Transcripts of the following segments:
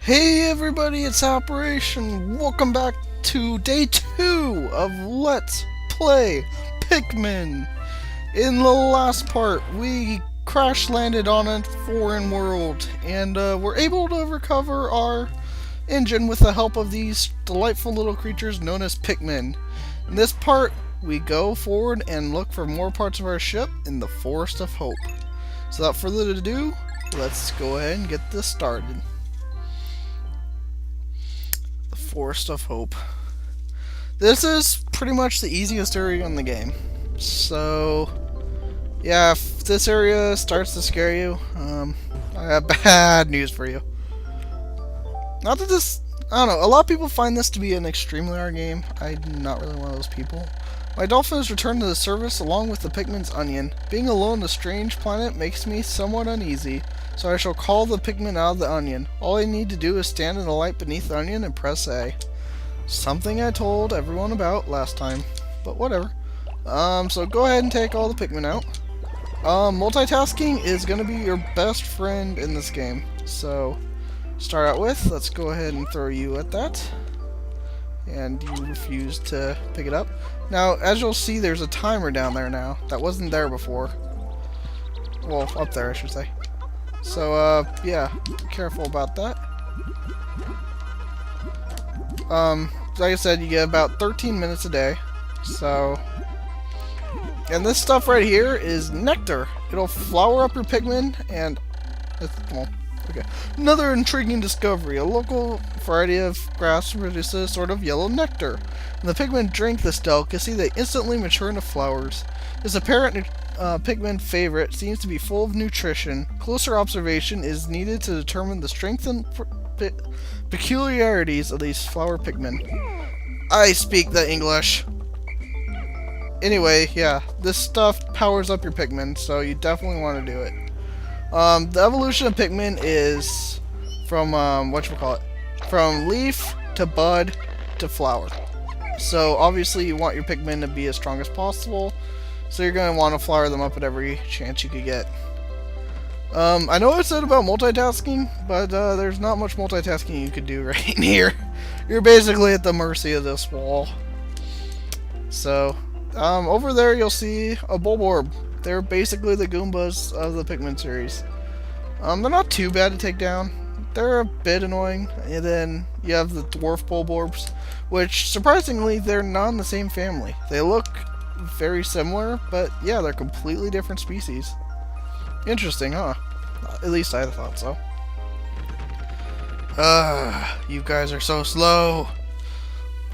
Hey everybody, it's Operation. Welcome back to day 2 of Let's Play Pikmin. In the last part, we crash landed on a foreign world and were able to recover our engine with the help of these delightful little creatures known as Pikmin. In this part, we go forward and look for more parts of our ship in the Forest of Hope. So without further ado, let's go ahead and get this started. Forest of Hope. This is pretty much the easiest area in the game. So, yeah, if this area starts to scare you, I have bad news for you. Not that this, I don't know, a lot of people find this to be an extremely hard game. I'm not really one of those people. My dolphin has returned to the service along with the Pikmin's onion. Being alone on a strange planet makes me somewhat uneasy, so I shall call the Pikmin out of the onion. All I need to do is stand in the light beneath the onion and press A. Something I told everyone about last time, but whatever. So go ahead and take all the Pikmin out. Multitasking is going to be your best friend in this game. So, start out with, let's go ahead and throw you at that. And you refuse to pick it up. Now, as you'll see, there's a timer down there now. That wasn't there before. Well, up there, I should say. So, yeah, be careful about that. Like I said, you get about 13 minutes a day. So, and this stuff right here is nectar. It'll flower up your Pikmin, and, well, okay. Another intriguing discovery. A local variety of grass produces sort of yellow nectar. When the Pikmin drink this delicacy, they instantly mature into flowers. This apparent Pikmin favorite seems to be full of nutrition. Closer observation is needed to determine the strength and peculiarities of these flower Pikmin. I speak the English. Anyway, yeah, this stuff powers up your Pikmin, so you definitely want to do it. The evolution of Pikmin is from, from leaf to bud to flower. So obviously you want your Pikmin to be as strong as possible, so you're going to want to flower them up at every chance you could get. I know I said about multitasking, but there's not much multitasking you could do right in here. You're basically at the mercy of this wall. So, over there you'll see a Bulborb. They're basically the Goombas of the Pikmin series. They're not too bad to take down. They're a bit annoying. And then you have the Dwarf Bulborbs, which, surprisingly, they're not in the same family. They look very similar, but yeah, they're completely different species. Interesting, huh? At least I thought so. You guys are so slow.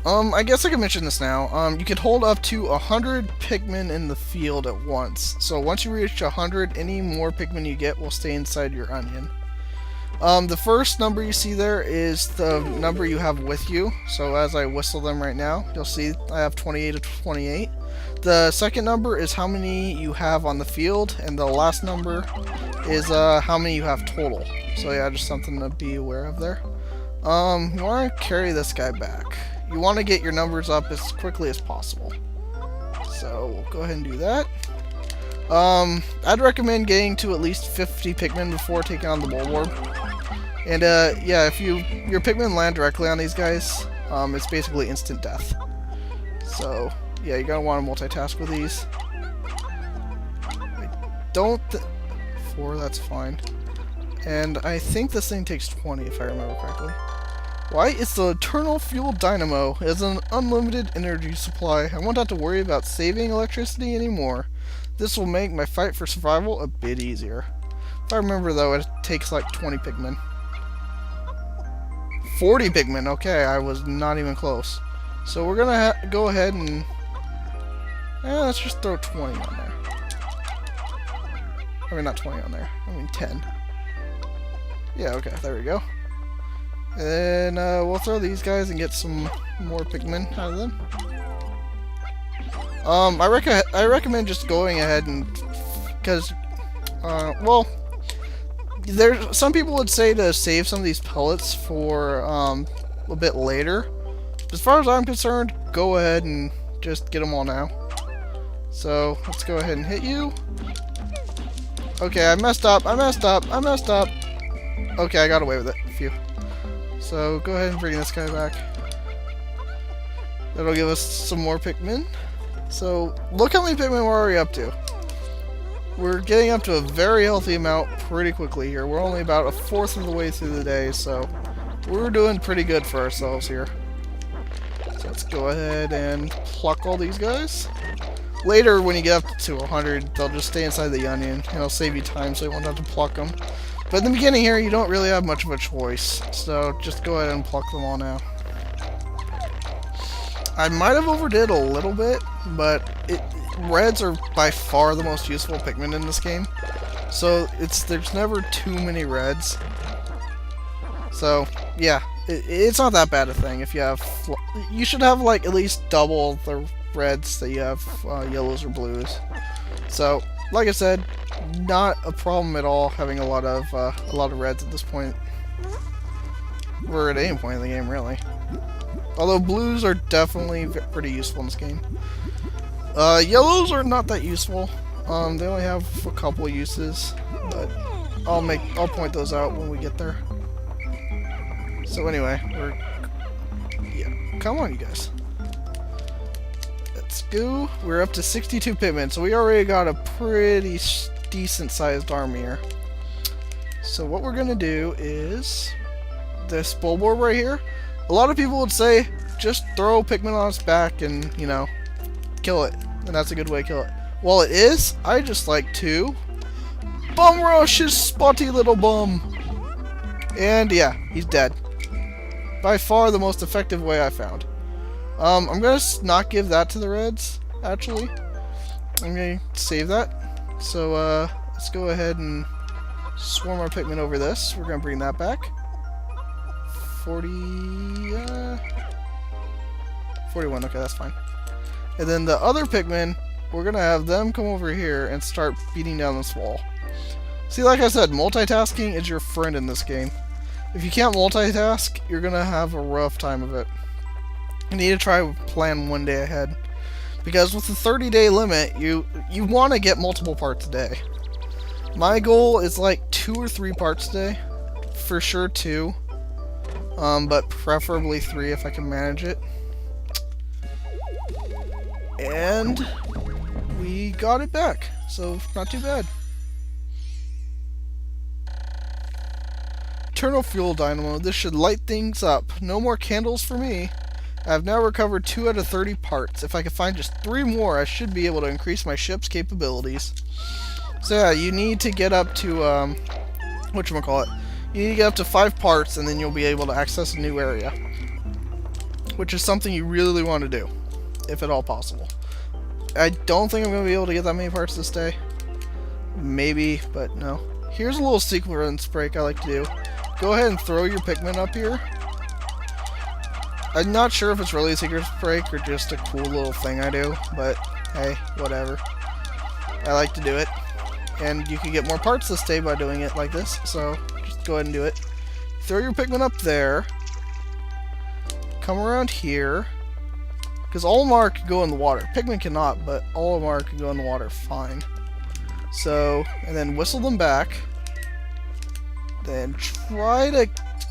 I guess I can mention this now. You can hold up to 100 Pikmin in the field at once. So once you reach 100, any more Pikmin you get will stay inside your onion. The first number you see there is the number you have with you. So as I whistle them right now, you'll see I have 28 of 28. The second number is how many you have on the field, and the last number is how many you have total. So yeah, just something to be aware of there. You want to carry this guy back. You want to get your numbers up as quickly as possible. So we'll go ahead and do that. I'd recommend getting to at least 50 Pikmin before taking on the Bulborb. And yeah, if your Pikmin land directly on these guys, it's basically instant death. So yeah, you're gonna want to multitask with these. I don't 4, that's fine. And I think this thing takes 20 if I remember correctly. Why? It's the Eternal Fuel Dynamo. It has an unlimited energy supply. I won't have to worry about saving electricity anymore. This will make my fight for survival a bit easier. If I remember though, it takes like 20 Pikmin. 40 Pikmin, okay, I was not even close. So we're gonna go ahead and... let's just throw 20 on there. I mean, not 20 on there. I mean 10. Yeah, okay, there we go. And we'll throw these guys and get some more Pikmin out of them. I recommend just going ahead and... Because, well... some people would say to save some of these pellets for a bit later. As far as I'm concerned, go ahead and just get them all now. So, let's go ahead and hit you. Okay, I messed up. Okay, I got away with it. Phew. So go ahead and bring this guy back. That'll give us some more Pikmin. So look how many Pikmin we're already up to. We're getting up to a very healthy amount pretty quickly here. We're only about a fourth of the way through the day, so we're doing pretty good for ourselves here. So let's go ahead and pluck all these guys. Later, when you get up to 100, they'll just stay inside the onion, and it'll save you time so you won't have to pluck them. But in the beginning here, you don't really have much of a choice, so just go ahead and pluck them all now. I might have overdid a little bit, but reds are by far the most useful Pikmin in this game. So there's never too many reds. So yeah, it's not that bad a thing. If you have, you should have like at least double the reds that you have yellows or blues. So like I said, not a problem at all having a lot of reds at this point, or at any point in the game really. Although blues are definitely pretty useful in this game. Yellows are not that useful. They only have a couple uses, but I'll point those out when we get there. So anyway, come on, you guys. Let's go. We're up to 62 Pikmin, so we already got a pretty decent sized army here. So what we're gonna do is this bulborb right here. A lot of people would say just throw Pikmin on its back and, you know, kill it. And that's a good way to kill it. Well, it is. I just like to bum rush his spotty little bum. And yeah, he's dead. By far the most effective way I found. I'm gonna not give that to the reds, actually. I'm gonna save that. So let's go ahead and swarm our Pikmin over this. We're gonna bring that back. 41, okay, that's fine. And then the other Pikmin, we're gonna have them come over here and start beating down this wall. See, like I said, multitasking is your friend in this game. If you can't multitask, you're gonna have a rough time of it. You need to try plan one day ahead. Because with the 30-day limit, you want to get multiple parts a day. My goal is like 2 or 3 parts a day. For sure 2. But preferably 3 if I can manage it. And we got it back, so not too bad. Eternal Fuel Dynamo. This should light things up. No more candles for me. I've now recovered 2 out of 30 parts. If I can find just 3 more, I should be able to increase my ship's capabilities. So yeah, you need to get up to, whatchamacallit. You need to get up to 5 parts, and then you'll be able to access a new area. Which is something you really want to do, if at all possible. I don't think I'm going to be able to get that many parts this day. Maybe, but no. Here's a little sequence break I like to do. Go ahead and throw your Pikmin up here. I'm not sure if it's really a secret break or just a cool little thing I do, but hey, whatever. I like to do it. And you can get more parts this day by doing it like this, so just go ahead and do it. Throw your Pikmin up there. Come around here. Because Olimar can go in the water. Pikmin cannot, but Olimar can go in the water fine. So, and then whistle them back. Then try to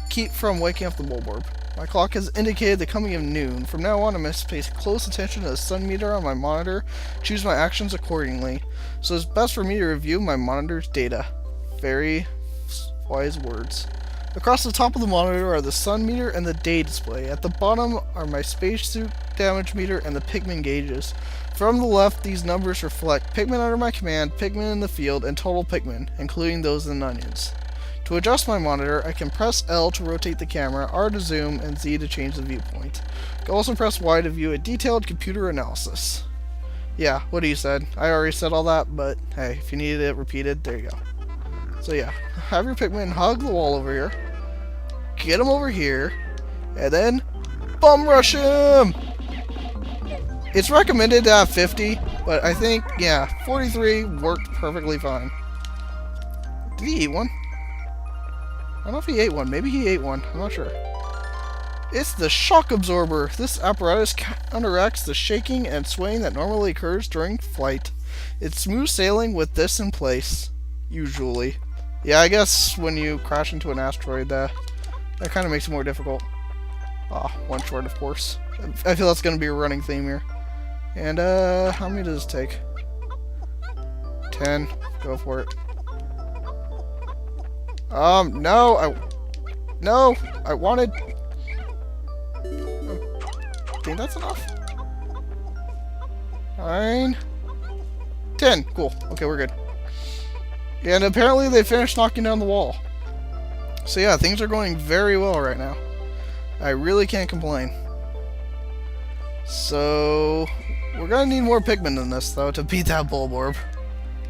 keep from waking up the bulborb. My clock has indicated the coming of noon. From now on, I must pay close attention to the sun meter on my monitor, choose my actions accordingly. So it's best for me to review my monitor's data. Very wise words. Across the top of the monitor are the sun meter and the day display. At the bottom are my spacesuit damage meter and the Pikmin gauges. From the left, these numbers reflect Pikmin under my command, Pikmin in the field, and total Pikmin, including those in onions. To adjust my monitor, I can press L to rotate the camera, R to zoom, and Z to change the viewpoint. I can also press Y to view a detailed computer analysis. Yeah, what you said. I already said all that, but hey, if you needed it repeated, there you go. So yeah, have your Pikmin hug the wall over here, get him over here, and then bum rush him! It's recommended to have 50, but I think, yeah, 43 worked perfectly fine. Did he eat one? I don't know if he ate one. Maybe he ate one. I'm not sure. It's the shock absorber. This apparatus counteracts the shaking and swaying that normally occurs during flight. It's smooth sailing with this in place. Usually. Yeah, I guess when you crash into an asteroid, That kind of makes it more difficult. Ah, one short, of course. I feel that's going to be a running theme here. And, how many does this take? 10. Go for it. No, I wanted... I think that's enough. 9. 10. Cool. Okay, we're good. And apparently they finished knocking down the wall. So yeah, things are going very well right now. I really can't complain. So... we're gonna need more Pikmin than this, though, to beat that Bulborb.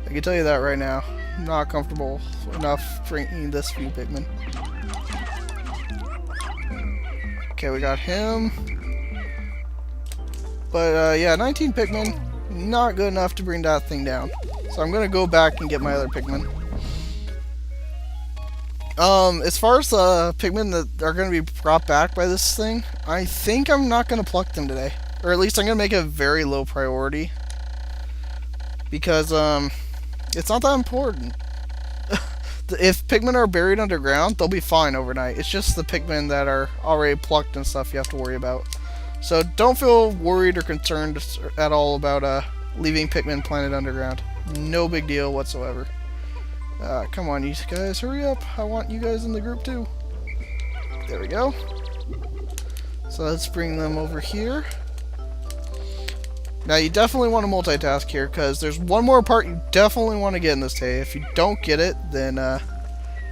I can tell you that right now. I'm not comfortable enough bringing this few Pikmin. Okay, we got him. But, yeah, 19 Pikmin. Not good enough to bring that thing down. So I'm gonna go back and get my other Pikmin. As far as the Pikmin that are gonna be brought back by this thing, I think I'm not gonna pluck them today. Or at least I'm gonna make it a very low priority. Because, it's not that important. If Pikmin are buried underground, they'll be fine overnight. It's just the Pikmin that are already plucked and stuff you have to worry about. So don't feel worried or concerned at all about leaving Pikmin planted underground. No big deal whatsoever. Come on, you guys, hurry up. I want you guys in the group too. There we go. So let's bring them over here. Now you definitely want to multitask here, because there's one more part you definitely want to get in this day. If you don't get it, then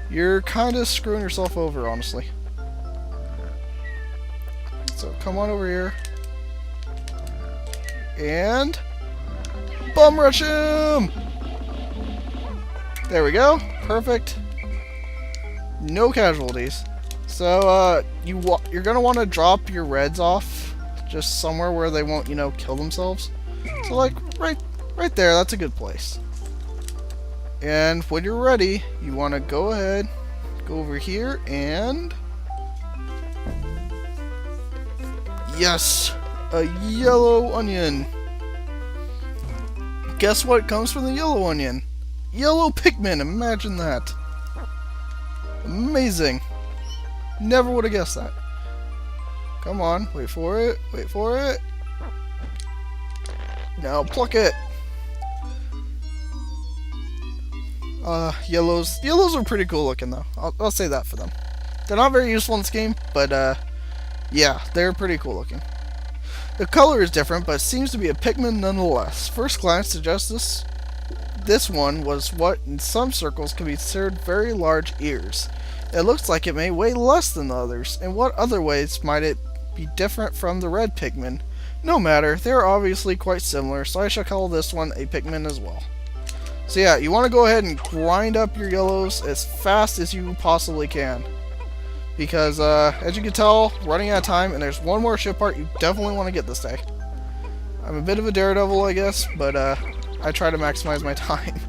you're kind of screwing yourself over, honestly. So come on over here. And... bum rush him! There we go. Perfect. No casualties. So, you're going to want to drop your reds off just somewhere where they won't, you know, kill themselves. So, like, right there, that's a good place. And when you're ready, you want to go ahead, go over here, and... yes! A yellow onion! Guess what comes from the yellow onion? Yellow Pikmin! Imagine that! Amazing! Never would have guessed that. Come on, wait for it, wait for it. Now pluck it. Yellows are pretty cool looking though. I'll say that for them. They're not very useful in this game, but yeah, they're pretty cool looking. The color is different, but it seems to be a Pikmin nonetheless. First glance suggests this one was what in some circles can be considered very large ears. It looks like it may weigh less than the others. In what other ways might it be different from the red Pikmin? No matter, they are obviously quite similar, so I shall call this one a Pikmin as well. So yeah, you want to go ahead and grind up your yellows as fast as you possibly can. Because, as you can tell, running out of time, and there's one more ship part you definitely want to get this day. I'm a bit of a daredevil, I guess, but I try to maximize my time.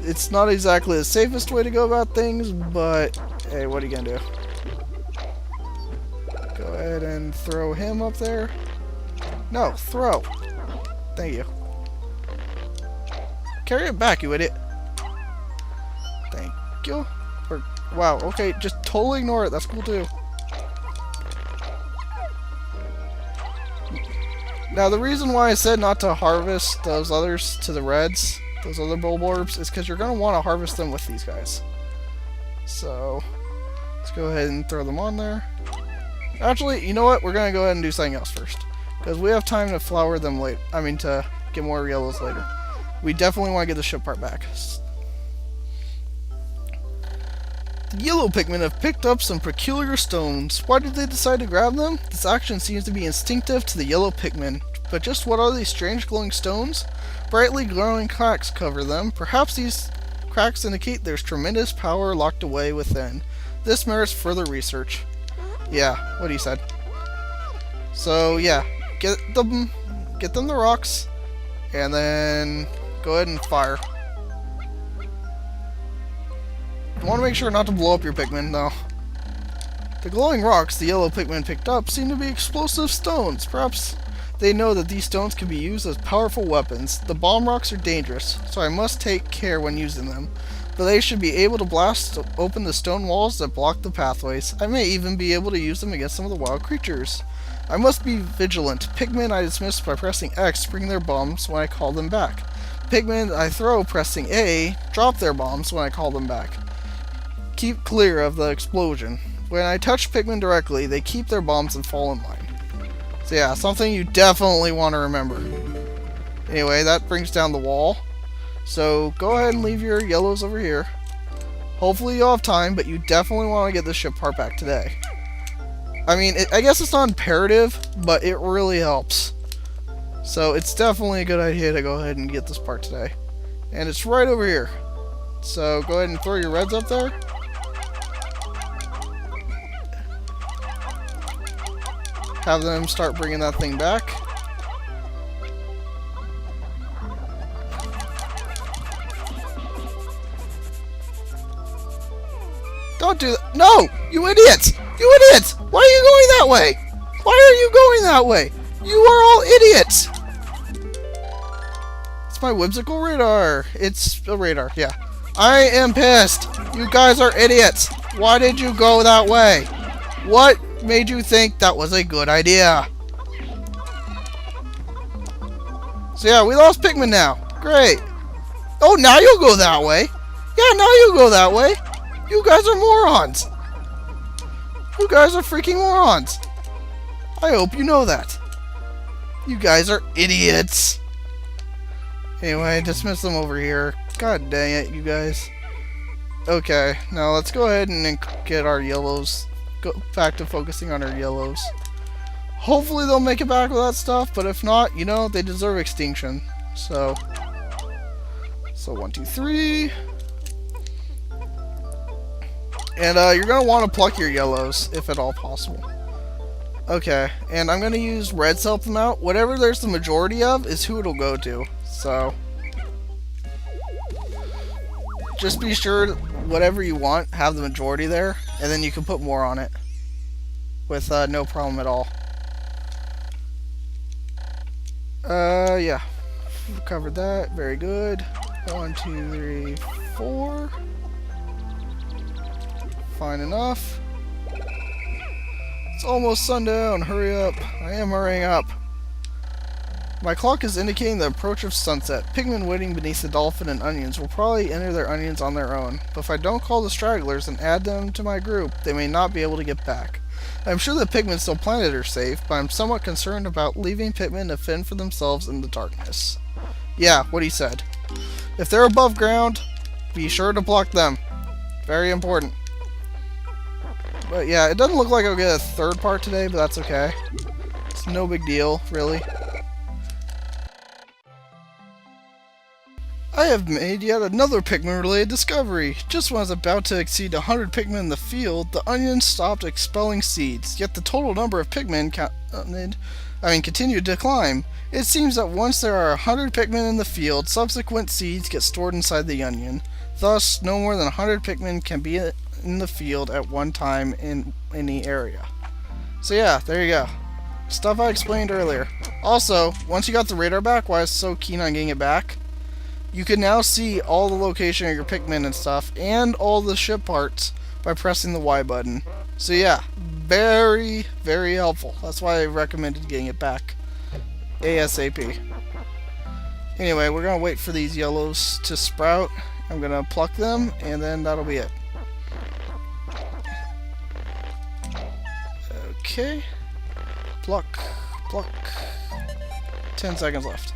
It's not exactly the safest way to go about things, but hey, what are you gonna do? Go ahead and throw him up there. No, throw. Thank you. Carry it back, you idiot. Thank you. Or, wow, okay, just totally ignore it. That's cool too. Now, the reason why I said not to harvest those others to the reds, those other Bulborbs, is because you're going to want to harvest them with these guys. So, let's go ahead and throw them on there. Actually, you know what? We're going to go ahead and do something else first. Because we have time to flower them later. I mean, to get more yellows later. We definitely want to get the ship part back. The yellow Pikmin have picked up some peculiar stones. Why did they decide to grab them? This action seems to be instinctive to the yellow Pikmin. But just what are these strange glowing stones? Brightly glowing cracks cover them. Perhaps these cracks indicate there's tremendous power locked away within. This merits further research. Yeah, what he said. So yeah, get them the rocks, and then go ahead and fire. You want to make sure not to blow up your Pikmin, though. The glowing rocks the yellow Pikmin picked up seem to be explosive stones. Perhaps they know that these stones can be used as powerful weapons. The bomb rocks are dangerous, so I must take care when using them. but they should be able to blast open the stone walls that block the pathways. I may even be able to use them against some of the wild creatures. I must be vigilant. Pikmin I dismiss by pressing X bring their bombs when I call them back. Pikmin I throw pressing A drop their bombs when I call them back. Keep clear of the explosion. When I touch Pikmin directly, they keep their bombs and fall in line. So yeah, something you definitely want to remember. Anyway, that brings down the wall. So go ahead and leave your yellows over here. Hopefully you'll have time, but you definitely want to get the ship part back today. I mean, I guess it's not imperative, but it really helps. So it's definitely a good idea to go ahead and get this part today. And it's right over here. So go ahead and throw your reds up there. Have them start bringing that thing back. Don't do that. No! You idiots! You idiots! Why are you going that way? Why are you going that way? You are all idiots! It's my whimsical radar. It's a radar, yeah. I am pissed. You guys are idiots. Why did you go that way? What made you think that was a good idea? So yeah, we lost Pikmin now. Great. Oh, now you'll go that way. Yeah, now you'll go that way. You guys are morons. You guys are freaking morons. I hope you know that. You guys are idiots. Anyway, dismiss them over here. God dang it, you guys. Okay, now let's go ahead and get our yellows. Go back to focusing on our yellows. Hopefully they'll make it back with that stuff, but if not, you know, they deserve extinction. So 1, 2, 3. And you're going to want to pluck your yellows, if at all possible. Okay, and I'm going to use reds to help them out. Whatever there's the majority of is who it'll go to. So just be sure whatever you want, have the majority there, and then you can put more on it with no problem at all. Yeah, we've covered that. Very good. 1, 2, 3, 4. Fine enough. It's almost sundown. Hurry up. I am hurrying up. My clock is indicating the approach of sunset. Pikmin waiting beneath the dolphin and onions will probably enter their onions on their own. But if I don't call the stragglers and add them to my group, they may not be able to get back. I'm sure the Pikmin still planted are safe, but I'm somewhat concerned about leaving Pikmin to fend for themselves in the darkness. Yeah, what he said. If they're above ground, be sure to block them. Very important. But yeah, it doesn't look like I'll get a third part today, but that's okay. It's no big deal, really. I have made yet another Pikmin-related discovery. Just when I was about to exceed 100 Pikmin in the field, the onions stopped expelling seeds, yet the total number of Pikmin continued to climb. It seems that once there are 100 Pikmin in the field, subsequent seeds get stored inside the onion. Thus, no more than 100 Pikmin can be in the field at one time in any area. So yeah, there you go. Stuff I explained earlier. Also, once you got the radar back, why I was so keen on getting it back, you can now see all the location of your Pikmin and stuff, and all the ship parts by pressing the Y button. So yeah, very, very helpful. That's why I recommended getting it back ASAP. Anyway, we're gonna wait for these yellows to sprout. I'm gonna pluck them, and then that'll be it. Okay. Pluck. Pluck. 10 seconds left.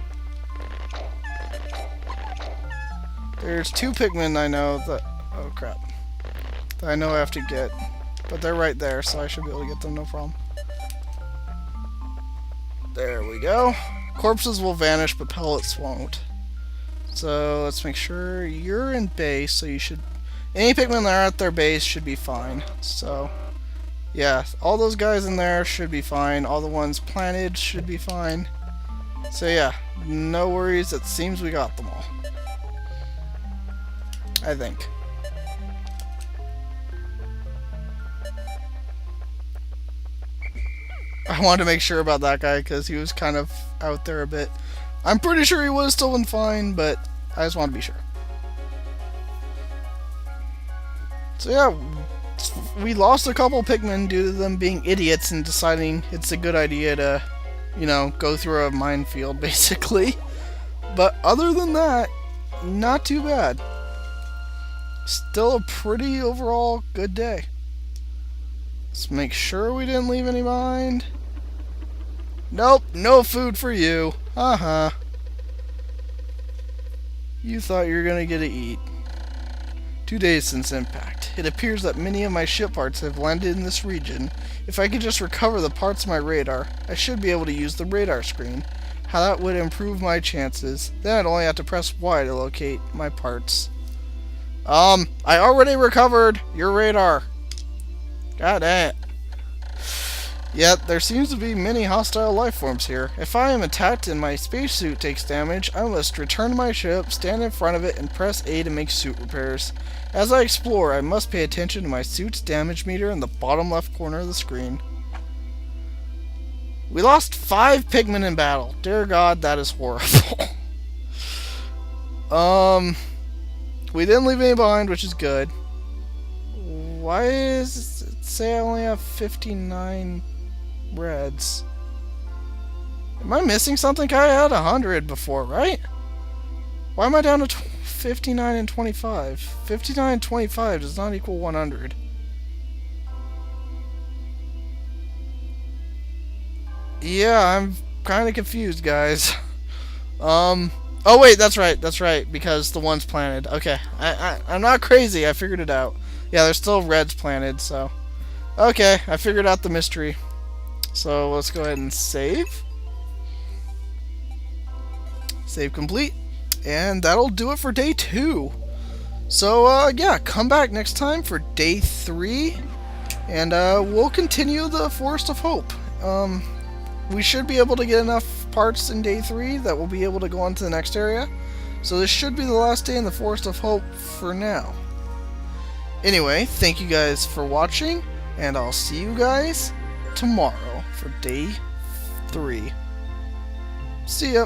There's 2 Pikmin I know that... Oh crap. That I know I have to get. But they're right there, so I should be able to get them, no problem. There we go. Corpses will vanish, but pellets won't. So let's make sure you're in base, so you should... Any Pikmin that are at their base should be fine. So, yeah, all those guys in there should be fine. All the ones planted should be fine. So yeah, no worries. It seems we got them all. I think. I wanted to make sure about that guy because he was kind of out there a bit. I'm pretty sure he would have still been fine, but I just want to be sure. So yeah, we lost a couple Pikmin due to them being idiots and deciding it's a good idea to, you know, go through a minefield, basically. But other than that, not too bad. Still a pretty overall good day. Let's make sure we didn't leave any behind. Nope, no food for you. Uh-huh. You thought you were gonna get to eat. 2 days since impact. It appears that many of my ship parts have landed in this region. If I could just recover the parts of my radar, I should be able to use the radar screen. How that would improve my chances. Then I'd only have to press Y to locate my parts. I already recovered your radar. God damn it. Yet, there seems to be many hostile life forms here. If I am attacked and my spacesuit takes damage, I must return to my ship, stand in front of it, and press A to make suit repairs. As I explore, I must pay attention to my suit's damage meter in the bottom left corner of the screen. We lost 5 Pikmin in battle. Dear God, that is horrible. We didn't leave any behind, which is good. Why does it say I only have 59 reds? Am I missing something? I had 100 before, right? Why am I down to 59 and 25? 59 and 25 does not equal 100. Yeah, I'm kind of confused, guys. Oh wait, that's right, because the one's planted. Okay, I'm not crazy, I figured it out. Yeah, there's still reds planted, so... Okay, I figured out the mystery. So, let's go ahead and save. Save complete. And that'll do it for day 2. So, yeah, come back next time for day 3. And, we'll continue the Forest of Hope. We should be able to get enough parts in day 3 that we'll be able to go on to the next area. So this should be the last day in the Forest of Hope for now. Anyway, thank you guys for watching, and I'll see you guys tomorrow for day 3. See ya!